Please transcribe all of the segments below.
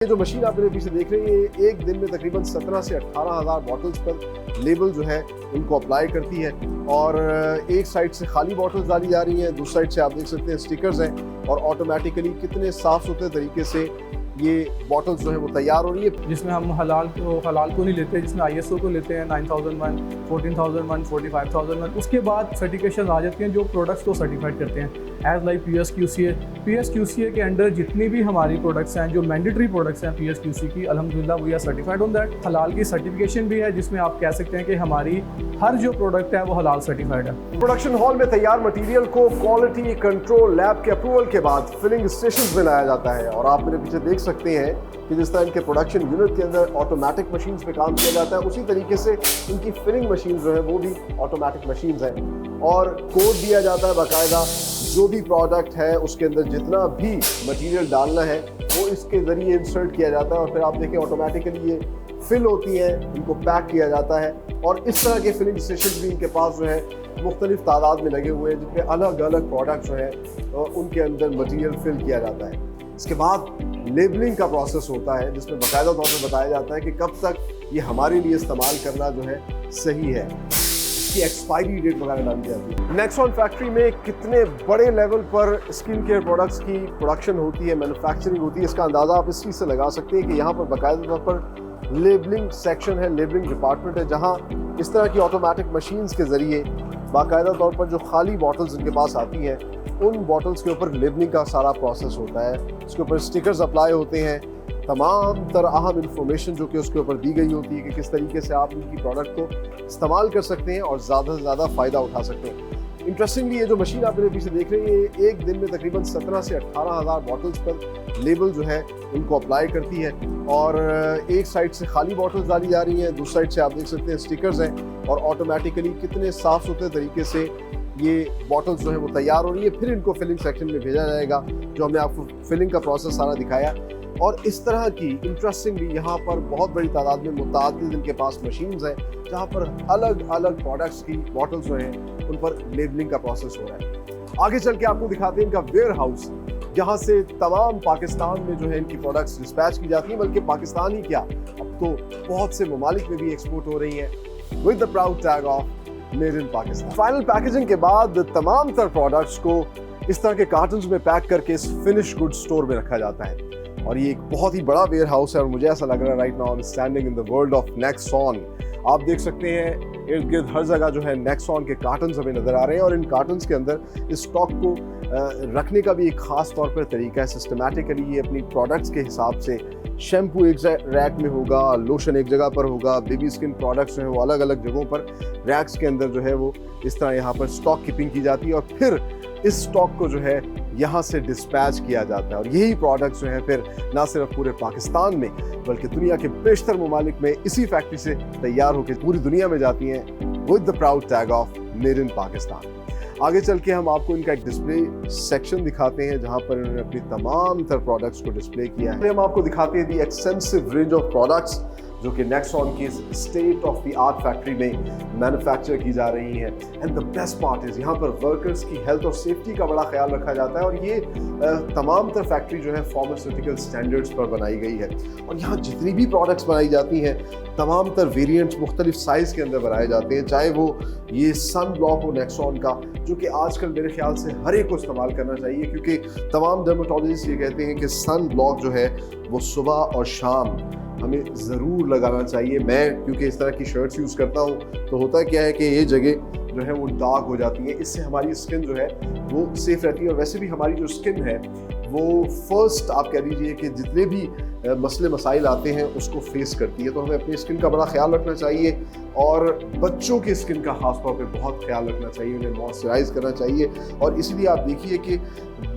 ये जो मशीन आप मेरे पीछे देख रहे हैं ये एक दिन में तकरीबन 17 से 18,000 बॉटल्स पर लेबल जो है उनको अप्लाई करती है और एक साइड से खाली बॉटल्स डाली जा रही हैं, दूसरी साइड से आप देख सकते हैं स्टिकर्स हैं और ऑटोमेटिकली कितने साफ सुथरे तरीके से ये बॉटल्स जो है वो तैयार हो रही है। जिसमें हम हलाल को नहीं लेते, जिसमें ISO को लेते हैं 9001, 14001, 45001। उसके बाद सर्टिफिकेशन आ जाती हैं जो प्रोडक्ट्स को सर्टिफाइड करते हैं एज लाइक PSQCA के अंडर जितनी भी हमारी प्रोडक्ट्स हैं जो मैंडेटरी प्रोडक्ट्स हैं PSQC की, अल्हम्दुलिल्लाह we are certified on that. हलाल की सर्टिफिकेशन भी है जिसमें आप कह सकते हैं कि हमारी हर जो प्रोडक्ट है वो हलाल सर्टिफाइड है। प्रोडक्शन हॉल में तैयार मटेरियल को क्वालिटी कंट्रोल लैब के अप्रूवल के बाद फिलिंग स्टेशन में लाया जाता है और आप मेरे पीछे देख सकते हैं कि जिस तरह इनके प्रोडक्शन यूनिट के अंदर ऑटोमेटिक मशीन्स पे काम किया जाता है उसी तरीके से इनकी फिलिंग मशीन जो है वो भी ऑटोमेटिक मशीन्स हैं और कोड दिया जाता है बाकायदा। जो भी प्रोडक्ट है उसके अंदर जितना भी मटेरियल डालना है वो इसके ज़रिए इंसर्ट किया जाता है और फिर आप देखें ऑटोमेटिकली ये फिल होती है, इनको पैक किया जाता है और इस तरह के फिलिंग स्टेशन भी इनके पास जो है मुख्तलिफ तादाद में लगे हुए हैं जिनमें अलग अलग प्रोडक्ट जो है उनके अंदर मटेरियल फिल किया जाता है। इसके बाद लेबलिंग का प्रोसेस होता है जिसमें बाकायदा तौर पर बताया जाता है कि कब तक ये हमारे लिए इस्तेमाल करना जो है सही है, इसकी एक्सपायरी डेट वगैरह डाली जाती है। नेक्सॉन फैक्ट्री में कितने बड़े लेवल पर स्किन केयर प्रोडक्ट्स की प्रोडक्शन होती है, मैन्युफैक्चरिंग होती है, इसका अंदाज़ा आप इस चीज़ से लगा सकते हैं कि यहाँ पर बाकायदा तौर पर लेबलिंग सेक्शन है, लेबलिंग डिपार्टमेंट है जहाँ इस तरह की ऑटोमेटिक मशीन्स के ज़रिए बाकायदा तौर पर जो खाली बॉटल्स इनके पास आती हैं उन बॉटल्स के ऊपर लेबलिंग का सारा प्रोसेस होता है। उसके ऊपर स्टिकर्स अप्लाई होते हैं, तमाम तरह अहम इंफॉर्मेशन जो कि उसके ऊपर दी गई होती है कि किस तरीके से आप इनकी प्रोडक्ट को इस्तेमाल कर सकते हैं और ज़्यादा से ज़्यादा फ़ायदा उठा सकते हैं। इंटरेस्टिंगली ये जो मशीन आप मेरे पीछे देख रहे हैं ये एक दिन में तकरीबन 17 से 18,000 बॉटल्स पर लेबल जो है उनको अप्लाई करती है और एक साइड से खाली बॉटल्स डाली जा रही हैं, दूसरी साइड से आप देख सकते हैं स्टिकर्स हैं और ऑटोमेटिकली कितने साफ सुथरे तरीके से ये बॉटल्स जो है वो तैयार हो रही है। फिर इनको फिलिंग सेक्शन में भेजा जाएगा जो हमने आपको फिलिंग का प्रोसेस सारा दिखाया और इस तरह की इंटरेस्टिंगली यहाँ पर बहुत बड़ी तादाद में मुतादिद इनके पास मशीन्स हैं जहाँ पर अलग अलग प्रोडक्ट्स की बॉटल्स जो हैं उन पर लेबलिंग का प्रोसेस हो रहा है। आगे चल के आपको दिखाते हैं इनका वेयर हाउस जहाँ से तमाम पाकिस्तान में जो है इनकी प्रोडक्ट्स डिस्पैच की जाती हैं, बल्कि पाकिस्तान ही क्या अब तो बहुत से ममालिक में भी एक्सपोर्ट हो रही हैं with the proud tag of made in Pakistan. Final packaging के बाद तमाम तर प्रोडक्ट्स को इस तरह के कार्टन्स में पैक करके इस फिनिश गुड स्टोर में रखा जाता है और ये एक बहुत ही बड़ा वेयर हाउस है और मुझे ऐसा लग रहा है right now I am standing in the world of Nexon. आप देख सकते हैं इर्द गिर्द हर जगह जो है नेक्सॉन के कार्टन्स हमें नजर आ रहे हैं और इन कार्टन्स के अंदर इस स्टॉक को रखने का भी एक खास तौर पर तरीका है। सिस्टमैटिकली ये अपनी प्रोडक्ट्स के हिसाब से शैम्पू एक रैक में होगा, लोशन एक जगह पर होगा, बेबी स्किन प्रोडक्ट्स जो है वो अलग अलग जगहों पर रैक्स के अंदर जो है वो इस तरह यहाँ पर स्टॉक कीपिंग की जाती है और फिर इस स्टॉक को जो है यहाँ से डिस्पैच किया जाता है और यही प्रोडक्ट्स जो है फिर ना सिर्फ पूरे पाकिस्तान में बल्कि दुनिया के बेशतर ममालिक में इसी फैक्ट्री से तैयार होकर पूरी दुनिया में जाती हैं with the proud tag of made in Pakistan. आगे चल के हम आपको इनका एक डिस्प्ले सेक्शन दिखाते हैं जहां पर इन्होंने अपनी तमाम तरह प्रोडक्ट्स को डिस्प्ले किया है। हम आपको दिखाते हैं दी एक्सटेंसिव रेंज ऑफ प्रोडक्ट्स जो कि नेक्सॉन की state of the art factory में मैन्युफैक्चर की जा रही हैं। And the best part is यहाँ पर वर्कर्स की हेल्थ और सेफ्टी का बड़ा ख्याल रखा जाता है और ये तमाम तर फैक्ट्री जो है फार्मास्यूटिकल स्टैंडर्ड्स पर बनाई गई है और यहाँ जितनी भी प्रोडक्ट्स बनाई जाती हैं तमाम तर वेरिएंट्स मुख्तलिफ साइज़ के अंदर बनाए जाते हैं, चाहे वो ये सन ब्लॉक हो नेक्सॉन का जो कि आजकल मेरे ख्याल से हर एक को इस्तेमाल करना चाहिए क्योंकि तमाम डर्मेटोलॉजिस्ट ये कहते हैं कि सन ब्लॉक जो है वो सुबह और शाम हमें ज़रूर लगाना चाहिए। मैं क्योंकि इस तरह की शर्ट्स यूज़ करता हूँ तो होता क्या है कि ये जगह जो है वो डार्क हो जाती है, इससे हमारी स्किन जो है वो सेफ रहती है और वैसे भी हमारी जो स्किन है वो फर्स्ट आप कह लीजिए कि जितने भी मसले मसाइल आते हैं उसको फेस करती है। तो हमें अपनी स्किन का बड़ा ख्याल रखना चाहिए और बच्चों की स्किन का ख़ास तौर पे बहुत ख्याल रखना चाहिए, उन्हें मॉइस्चराइज़ करना चाहिए और इसलिए आप देखिए कि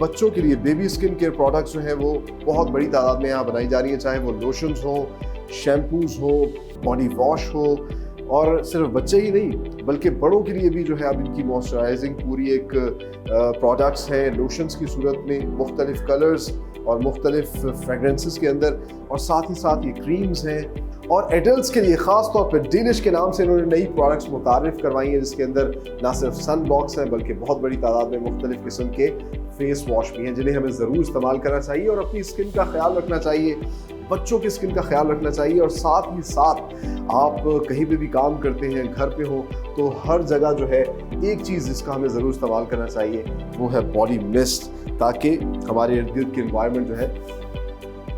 बच्चों के लिए बेबी स्किन केयर प्रोडक्ट्स जो हैं वो बहुत बड़ी तादाद में यहाँ बनाई जा रही हैं, चाहे वो लोशंस हो, शैम्पूज़ हो, बॉडी वॉश हो और सिर्फ बच्चे ही नहीं बल्कि बड़ों के लिए भी जो है अब इनकी मॉइस्चराइजिंग पूरी एक प्रोडक्ट्स हैं लोशंस की सूरत में मुख्तलिफ कलर्स और मुख्तलिफ फ्रेगरेंसेस के अंदर और साथ ही साथ ये क्रीम्स हैं और एडल्ट्स के लिए ख़ास तौर पर डिलिश के नाम से इन्होंने नई प्रोडक्ट्स मुतारिफ करवाई हैं जिसके अंदर ना सिर्फ सन ब्लॉक्स हैं बल्कि बहुत बड़ी तादाद में मुख्तलिफ किस्म के फेस वॉश भी हैं जिन्हें हमें ज़रूर इस्तेमाल करना चाहिए और अपनी स्किन का ख्याल रखना चाहिए। बच्चों की स्किन का ख्याल रखना चाहिए, और साथ ही साथ आप कहीं पे भी काम करते हैं, घर पे हो, तो हर जगह जो है एक चीज़ जिसका हमें ज़रूर इस्तेमाल करना चाहिए वो है बॉडी मिस्ट, ताकि हमारे इर्द गिर्द की एनवायरनमेंट जो है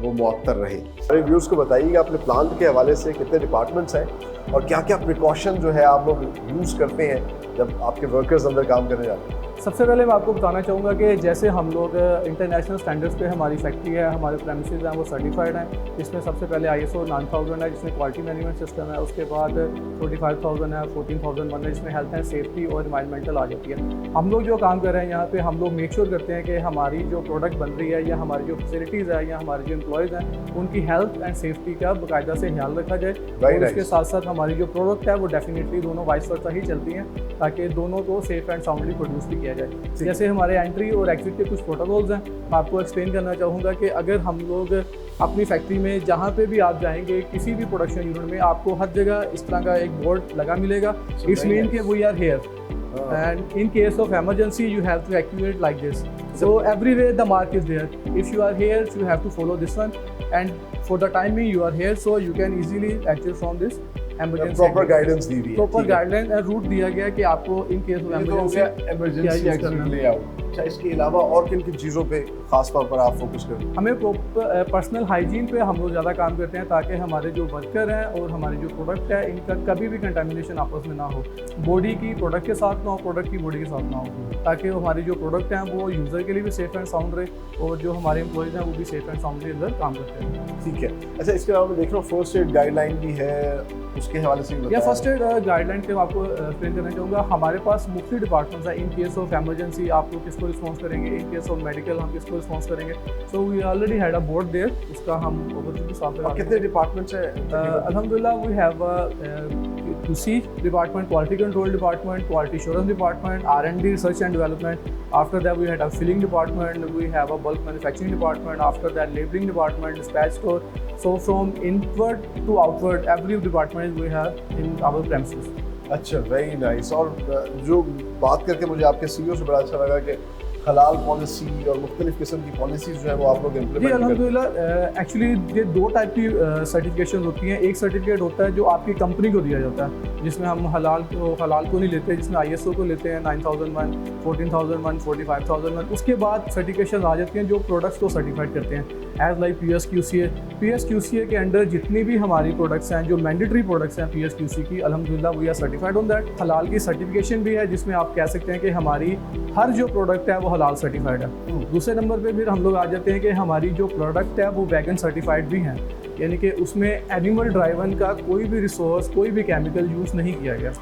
वो मुअत्तर रहे। हमारे व्यूअर्स को बताइएगा अपने प्लांट के हवाले से कितने डिपार्टमेंट्स हैं और क्या क्या प्रिकॉशन जो है आप लोग यूज़ करते हैं जब आपके वर्कर्स अंदर काम करने जाते हैं। सबसे पहले मैं आपको बताना चाहूँगा कि जैसे हम लोग इंटरनेशनल स्टैंडर्ड्स पे हमारी फैक्ट्री है, हमारे प्रेमिसेस हैं वो सर्टिफाइड हैं। इसमें सबसे पहले ISO 9000 है जिसमें क्वालिटी मैनेजमेंट सिस्टम है, उसके बाद 45,000 है, 14,001 है जिसमें हेल्थ एंड सेफ्टी और इन्वायरमेंटल आ जाती है। हम लोग जो काम कर रहे हैं यहाँ पे हम लोग मेक श्योर करते हैं कि हमारी जो प्रोडक्ट बन रही है या हमारी जो फैसिलिटीज़ है या हमारे जो एम्प्लॉयज़ हैं उनकी हेल्थ एंड सेफ्टी का बाकायदा से ख्याल रखा जाए। और उसके साथ साथ हमारी जो प्रोडक्ट है वो डेफिनेटली दोनों वाइस वर्सा ही चलती हैं ताकि दोनों को सेफ एंड साउंडली प्रोड्यूस भी किया जाए। जैसे हमारे एंट्री और एग्जिट के कुछ प्रोटोकॉल्स हैं, मैं आपको एक्सप्लेन करना चाहूँगा कि अगर हम लोग अपनी फैक्ट्री में जहाँ पे भी आप जाएंगे किसी भी प्रोडक्शन यूनिट में आपको हर जगह इस तरह का एक बोर्ड लगा मिलेगा। इट्स मीन कि we are here and in case of emergency you have to evacuate like this, so everywhere the mark is there. If you are here you have to follow this one, and for the timing you are here so you can easily exit from this emergency. Proper guidance दी हुई है, proper guideline और root दिया गया कि आपको in case of emergency exit layout. अच्छा, इसके अलावा और किन किन चीज़ों पे खास तौर पर आप फोकस करते हैं? हमें पर्सनल हाइजीन पे हम लोग ज़्यादा काम करते हैं ताकि हमारे जो वर्कर हैं और हमारे जो प्रोडक्ट है इनका कभी भी कंटामिनेशन आपस में ना हो, बॉडी की प्रोडक्ट के साथ ना हो, प्रोडक्ट की बॉडी के साथ ना हो, ताकि हमारी जो प्रोडक्ट हैं वो यूज़र के लिए भी सेफ एंड साउंड रहे और जो हमारे एम्प्लॉयज़ हैं वो भी सेफ एंड साउंडली अंदर काम करते हैं। ठीक है। अच्छा, इसके अलावा मैं देख रहा हूँ फर्स्ट एड गाइडलाइन भी है, उसके हवाले से या फर्स्ट एड गाइडलाइन के मैं आपको एक्सप्लेन करना चाहूँगा। हमारे पास मुख्तलिफ डिपार्टमेंट्स हैं। इन केस ऑफ एमरजेंसी आप लोग किसको रिस्पॉन्स करेंगे, इन केस ऑफ मेडिकल हम किसको रिस्पॉन्स करेंगे। So we already had a board there, उसका हम ओवरव्यू साथ में। कितने डिपार्टमेंट्स हैं? अल्हम्दुलिल्लाह we have QC department, quality control department, quality assurance department, R&D research and development. After that we had a filling department, we have a bulk manufacturing department, after that labeling department, dispatch store. So from inward to outward every department we have in our premises. अच्छा, very nice. और जो बात करके मुझे आपके CEO से बड़ा अच्छा लगा कि हलाल पॉलिसी और मुख्तलिफ किस्म की पॉलिसीज जो है वो आप लोग इम्प्लीमेंट जी अल्हम्दुलिल्लाह। एक्चुअली ये दो टाइप की सर्टिफिकेशन होती हैं। एक सर्टिफिकेट होता है जो आपकी कंपनी को दिया जाता है जिसमें हम हलाल को नहीं लेते, जिसमें ISO को लेते हैं 9001, 14001, 45001। उसके बाद सर्टिफिकेशन आ जाती हैं जो प्रोडक्ट्स को सर्टिफाइड करते हैं एज लाइक PSQCA। PSQCA के अंडर जितनी भी हमारी प्रोडक्ट्स हैं जो मैंडेटरी प्रोडक्ट्स हैं PSQC की, अल्हम्दुलिल्लाह we are certified on that. हलाल की सर्टिफिकेशन भी है जिसमें आप कह सकते हैं कि हमारी हर जो प्रोडक्ट है वो हलाल सर्टिफाइड है। दूसरे नंबर पे फिर हम लोग आ जाते हैं कि हमारी जो प्रोडक्ट है वो वैगन सर्टिफाइड भी हैं, यानी कि उसमें एनिमल ड्राइवन का कोई भी रिसोर्स, कोई भी केमिकल यूज़ नहीं किया गया।